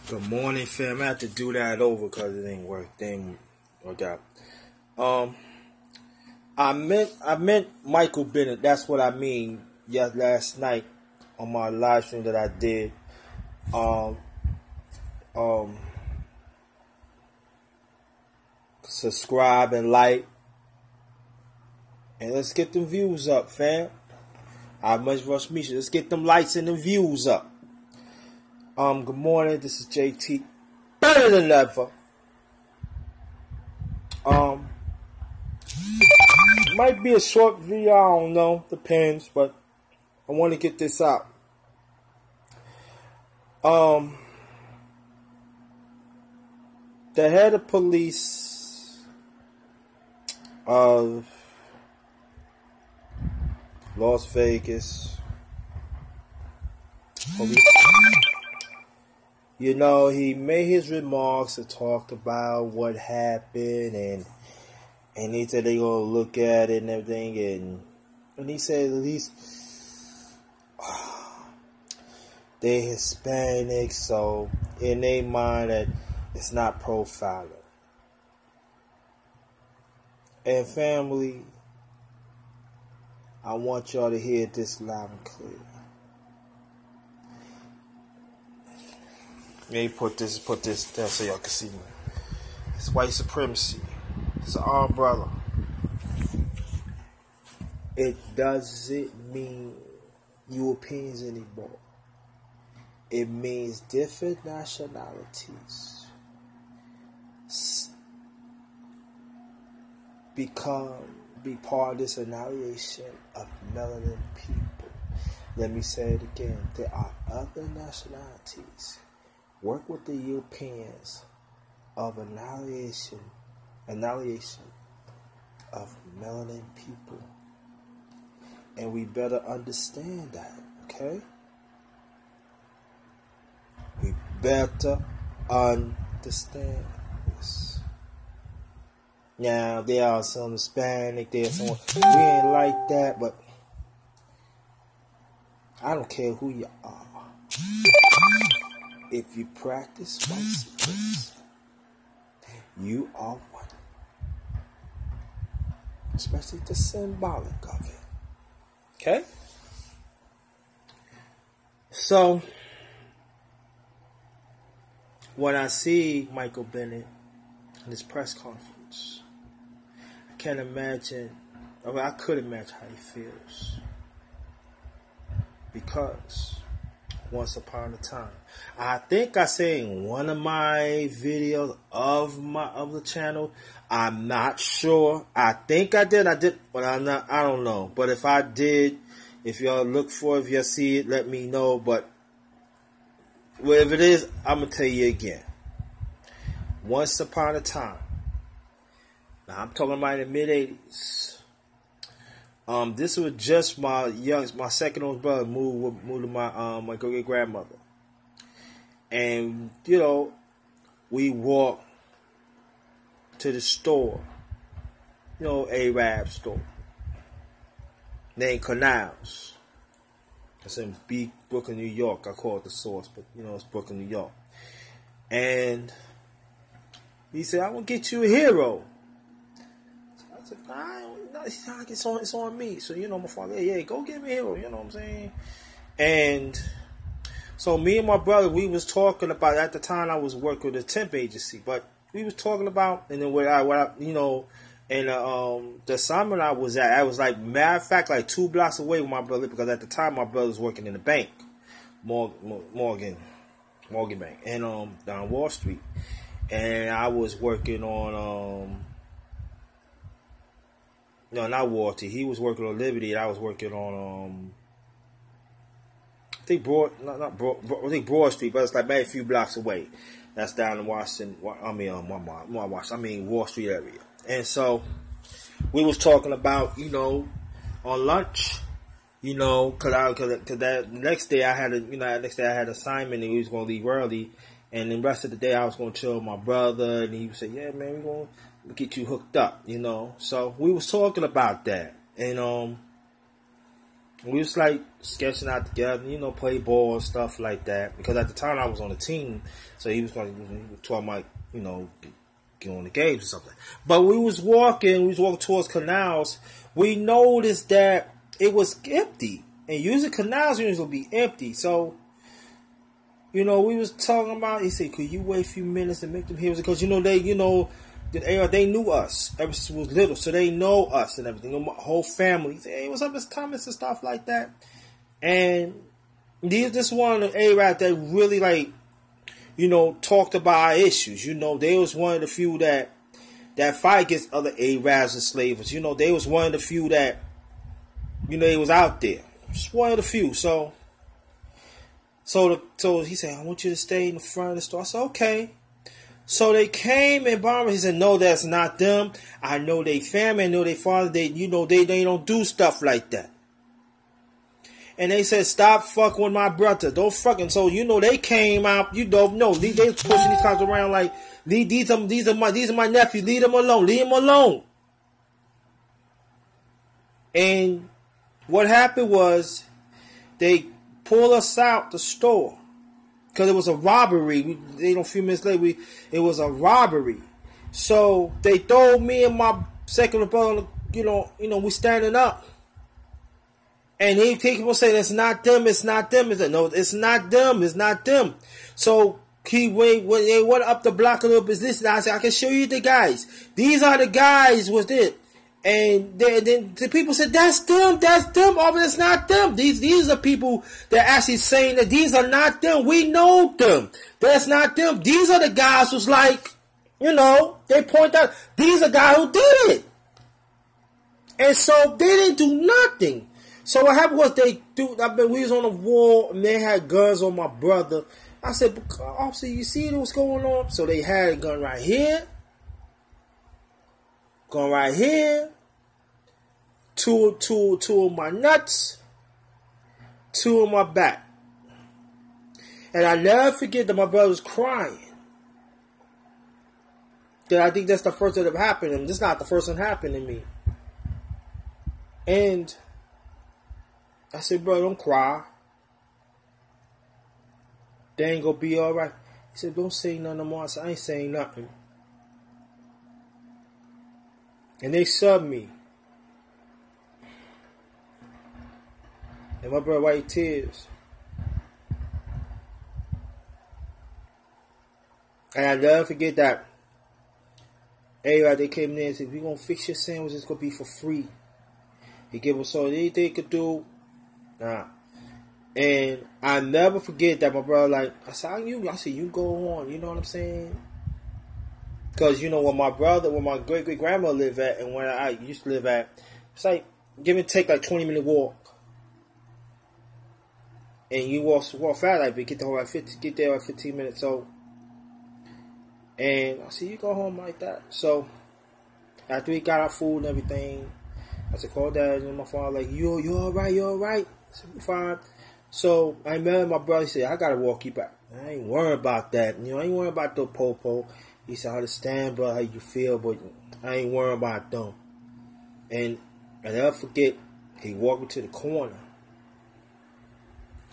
Good morning, fam. I have to do that over because it ain't work. Didn't work out. Um, I meant Michael Bennett. That's what I mean. Yeah, last night on my live stream that I did. Um, um, Subscribe and like, and let's get them views up, fam. I much rush me. Let's get them likes and the views up. Good morning. This is JT. Better than ever. Might be a short video, I don't know, depends, but I want to get this out. The head of police of Las Vegas, he made his remarks and talked about what happened, and he said they gonna look at it and everything, and he said at least they're Hispanic, so in their mind that it's not profiling. And family, I want y'all to hear this loud and clear. Let me put this down so y'all can see me. It's white supremacy. It's an umbrella. It doesn't mean Europeans anymore. It means different nationalities be part of this annihilation of melanin people. Let me say it again. There are other nationalities. Work with the Europeans of annihilation of melanin people. And we better understand that, okay? We better understand this. Now, there are some Hispanic, there's some, we ain't like that, but I don't care who you are. If you practice white supremacy, you are one. Especially the symbolic of it. Okay? So, when I see Michael Bennett in his press conference, I can't imagine, I could imagine how he feels. Because once upon a time, I think I said in one of my videos of the channel, I'm not sure. I think I did, but I don't know. But if I did, if y'all look for it, if y'all see it, let me know. But whatever it is, I'm gonna tell you again. Once upon a time, now I'm talking about in the mid-80s. This was just my second oldest brother moved to my great grandmother, and we walked to the store, Arab store named Canals. It's in Brooklyn, New York. I call it the Source, but it's Brooklyn, New York. And he said, "I want to get you a hero." I said, it's on me. So, my father, yeah, go get me a hero, you know what I'm saying? And so me and my brother, we was talking about, at the time I was working with a temp agency, but we was talking about, and then the assignment I was at, I was like, matter of fact, like 2 blocks away from my brother, because at the time my brother was working in the bank, Morgan Bank, and down Wall Street. And I was working on no, not Walter. He was working on Liberty, and I was working on I think Broad Street, but it's like maybe a few blocks away. That's down in Washington. Wall Street area. And so we was talking about, on lunch, cause that next day I had an assignment, and we was gonna leave early, and the rest of the day I was gonna chill with my brother, and he said, "Yeah, man, we gonna get you hooked up," So we was talking about that, and We was like sketching out together, you know, play ball and stuff like that. Because at the time I was on the team, so he was going to talk about, you know, get on the games or something. But we was walking towards canals. We noticed that it was empty, and usually canals usually be empty. So, you know, we was talking about. He said, "Could you wait a few minutes and make them hear?" Because they knew us ever since we was little, so they know us and everything. You know, my whole family. He said, "Hey, what's up, Mr. Thomas?" and stuff like that. And this one of the Arabs that really like, you know, talked about our issues. You know, they was one of the few that fight against other Arabs and slavers. You know, they was one of the few that, you know, they was out there. Just one of the few. So he said, "I want you to stay in the front of the store." I said, "Okay." So they came and bombed. He said, "No, that's not them. I know they family. I know they father. They don't do stuff like that." And they said, "Stop fucking with my brother. Don't fucking." So, you know, they came out. You don't know. They pushing these guys around like, these are my nephews. Leave them alone. Leave them alone. And what happened was they pulled us out the store because it was a robbery. A few minutes later, it was a robbery. So they told me and my second brother, you know, we standing up. And he people say, "It's not them, it's not them." He said, "No, it's not them, it's not them." So when they went up the block a little bit, I said, "I can show you the guys. These are the guys with it." And then the people said, "That's them, oh, but it's not them. These are people that actually saying that these are not them. We know them. That's not them. These are the guys who's like, you know, they point out, these are guys who did it." And so they didn't do nothing. So what happened was we was on the wall and they had guns on my brother. I said, "Officer, you see what's going on?" So they had a gun right here. Gun right here. Two of my nuts. Two on my back. And I never forget that my brother was crying. That I think that's the first that have happened to him. This is not the first one happened to me. And I said, "Bro, don't cry. They ain't gonna be alright." He said, "Don't say nothing no more." I said, "I ain't saying nothing." And they subbed me. And my brother wiped tears. And I never forget that. They came in and said, "We're gonna fix your sandwich, it's gonna be for free." He gave us all anything he could do. Nah. And I never forget that my brother, I said, "You go on," you know what I'm saying? Because, you know, when my great grandma lived at and when I used to live at, it's like, give and take 20-minute walk. And you walk fast, but get there 15 minutes. So, and I said, "You go home like that." So, after we got our food and everything, I said, "Call Dad." And my father you all right? You all right? I said, "We fine." So I met my brother. He said, "I gotta walk you back." I ain't worried about that. You know, I ain't worried about the po-po. He said, "I understand, bro, how you feel, but I ain't worried about them." And I never forget, he walked me to the corner.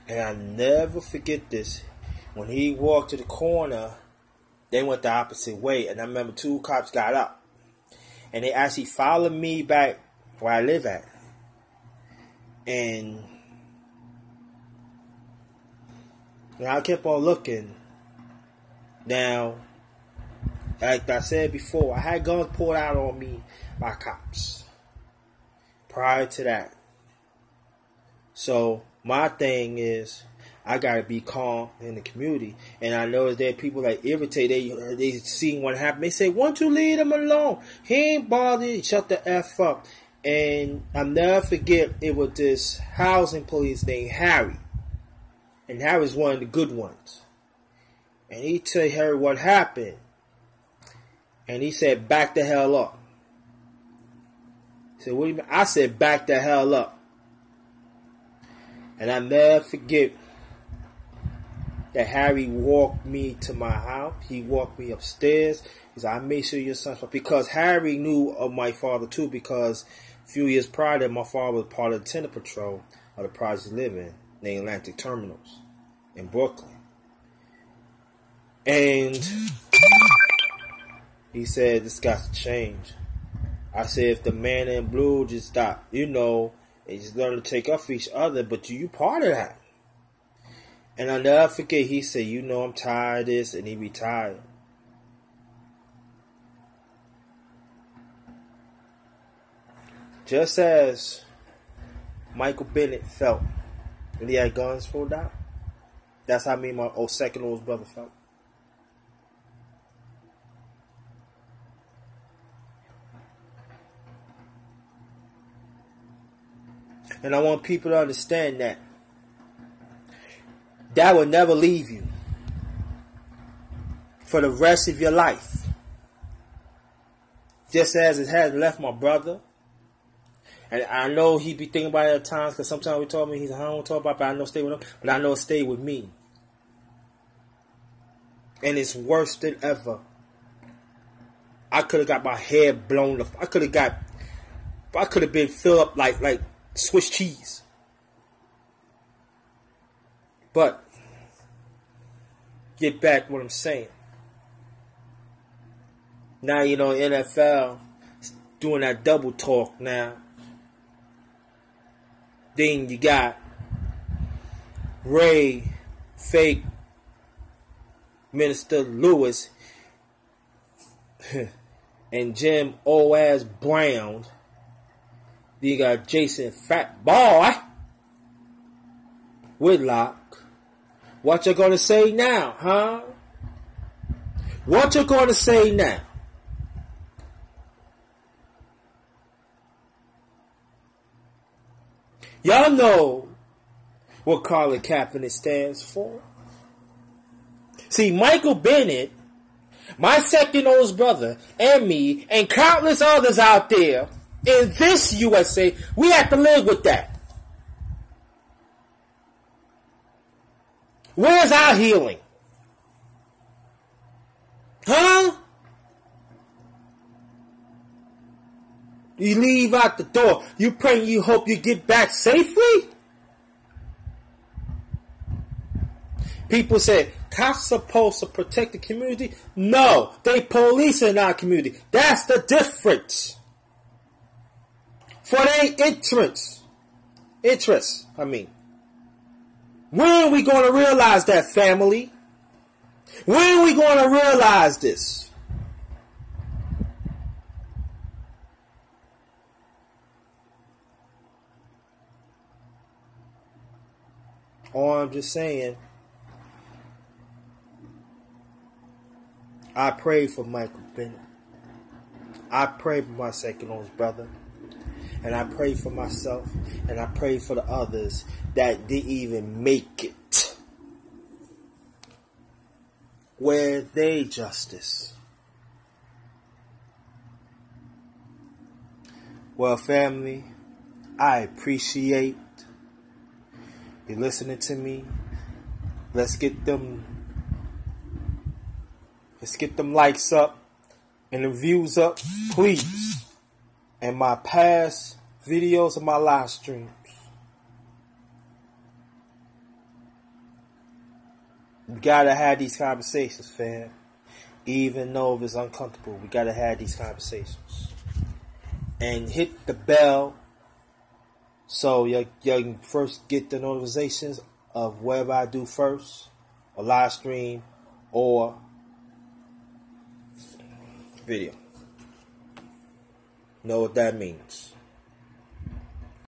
And I never forget this. When he walked to the corner, they went the opposite way. And I remember 2 cops got up. And they actually followed me back where I live at. And I kept on looking. Now, like I said before, I had guns pulled out on me by cops prior to that. So my thing is, I gotta be calm in the community, and I know that people irritate. They see what happened. They say, "Won't you leave him alone? He ain't bothered. Shut the F up." And I'll never forget, it was this housing police named Harry, and Harry's one of the good ones. And he tell her what happened. And he said, "Back the hell up." I said, "What do you mean?" I said, "Back the hell up." And I never forget that Harry walked me to my house. He walked me upstairs. He said, "I made sure your son's," because Harry knew of my father too, because a few years prior to that, my father was part of the Tender Patrol. of the projects you live in, named Atlantic Terminals in Brooklyn. And he said, this got to change. I said, if the man in blue just stop, and just learn to take up for each other, but you part of that. And I'll never forget, he said, I'm tired of this, and he retired. Just as Michael Bennett felt when he had guns pulled out, that's how me and my second oldest brother felt. And I want people to understand that will never leave you for the rest of your life. Just as it hasn't left my brother. And I know he be thinking about it at times, because sometimes we told me, he's like, I don't want to talk about it, but I know stay with him. But I know it stayed with me. And it's worse than ever. I could have got my head blown up. I could have been filled up like Swiss cheese. But get back what I'm saying. Now NFL doing that double talk now. Then you got Ray, fake Minister Lewis, and Jim O-ass Brown. Then you got Jason Fat Boy Whitlock. What you gonna say now, huh? What you gonna say now? Y'all know what Colin Kaepernick stands for. See, Michael Bennett, my second oldest brother, and me, and countless others out there in this USA, we have to live with that. Where's our healing? Huh? You leave out the door. You pray, you hope you get back safely? People say, cops supposed to protect the community? No, they police in our community. That's the difference. For their interests. When are we going to realize that, family? When are we going to realize this? Or I'm just saying, I pray for Michael Bennett. I pray for my second oldest brother. And I pray for myself. And I pray for the others that didn't even make it where they justice. Well, family, I appreciate you listening to me. Let's get them likes up and the views up, please. And my past videos and my live streams. We gotta have these conversations, fam. Even though if it's uncomfortable, we gotta have these conversations. And hit the bell so you can first get the notifications of whatever I do first, a live stream or video. Know what that means.